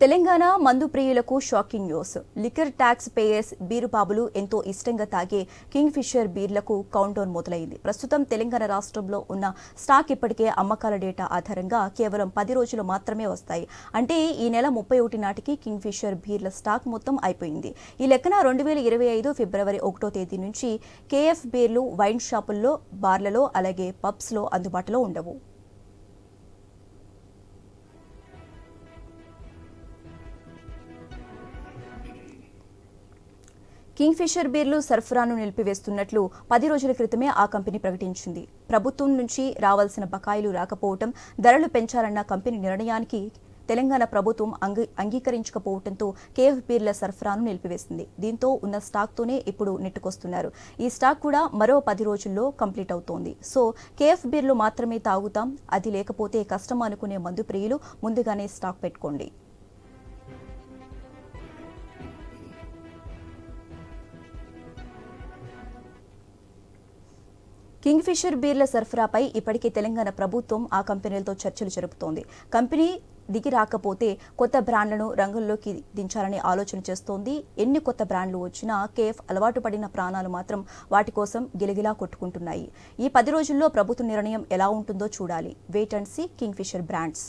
తెలంగాణ మందు ప్రియులకు shocking news. Liquor tax payers బీరుబాబులు ఎంతో ఇష్టంగా తాగే కింగ్ ఫిషర్ బీర్లకు కౌంట్ డౌన్ మొదలైంది. ప్రస్తుతం తెలంగాణ రాష్ట్రంలో ఉన్న స్టాక్ ఇప్పటికే అమ్మకాల డేటా ఆధారంగా కేవలం 10 రోజులు మాత్రమే వస్తాయి. అంటే ఈ నెల 31 నాటికి కింగ్ ఫిషర్ బీర్ల స్టాక్ మొత్తం అయిపోయింది. ఈ లెక్కన 2025 ఫిబ్రవరి 1వ తేదీ నుంచి కేఎఫ్ బీర్లు వైన్ షాపుల్లో, బార్లలో అలాగే పబ్స్లో అందుబాటులో ఉండవు. కింగ్ ఫిషర్ బీర్లు సరఫరాను నిలిపివేస్తున్నట్లు 10 రోజుల క్రితమే ఆ కంపెనీ ప్రకటించింది. ప్రభుత్వం నుంచి రావాల్సిన బకాయిలు రాకపోవడం, ధరలు పెంచాలన్న కంపెనీ నిర్ణయానికి తెలంగాణ ప్రభుత్వం అంగీకరించకపోవడంతో కేఎఫ్ బీర్ల సరఫరాను నిలిపివేసింది. దీంతో ఉన్న స్టాక్తోనే ఇప్పుడు నెట్టుకొస్తున్నారు. ఈ స్టాక్ కూడా మరో 10 రోజుల్లో కంప్లీట్ అవుతోంది. సో కేఎఫ్ బీర్లు మాత్రమే తాగుతాం, అది లేకపోతే కష్టం అనుకునే మందు ప్రియులు ముందుగానే స్టాక్ పెట్టుకోండి. కింగ్ ఫిషర్ బీర్ల సరఫరాపై ఇప్పటికే తెలంగాణ ప్రభుత్వం ఆ కంపెనీలతో చర్చలు జరుపుతోంది. కంపెనీ దిగి రాకపోతే కొత్త బ్రాండ్లను రంగంలోకి దించాలని ఆలోచన చేస్తోంది. ఎన్ని కొత్త బ్రాండ్లు వచ్చినా కేఎఫ్ అలవాటు పడిన ప్రాణాలు మాత్రం వాటి కోసం గిలగిలా కొట్టుకుంటున్నాయి. ఈ 10 రోజుల్లో ప్రభుత్వ నిర్ణయం ఎలా ఉంటుందో చూడాలి. Wait and see Kingfisher brands.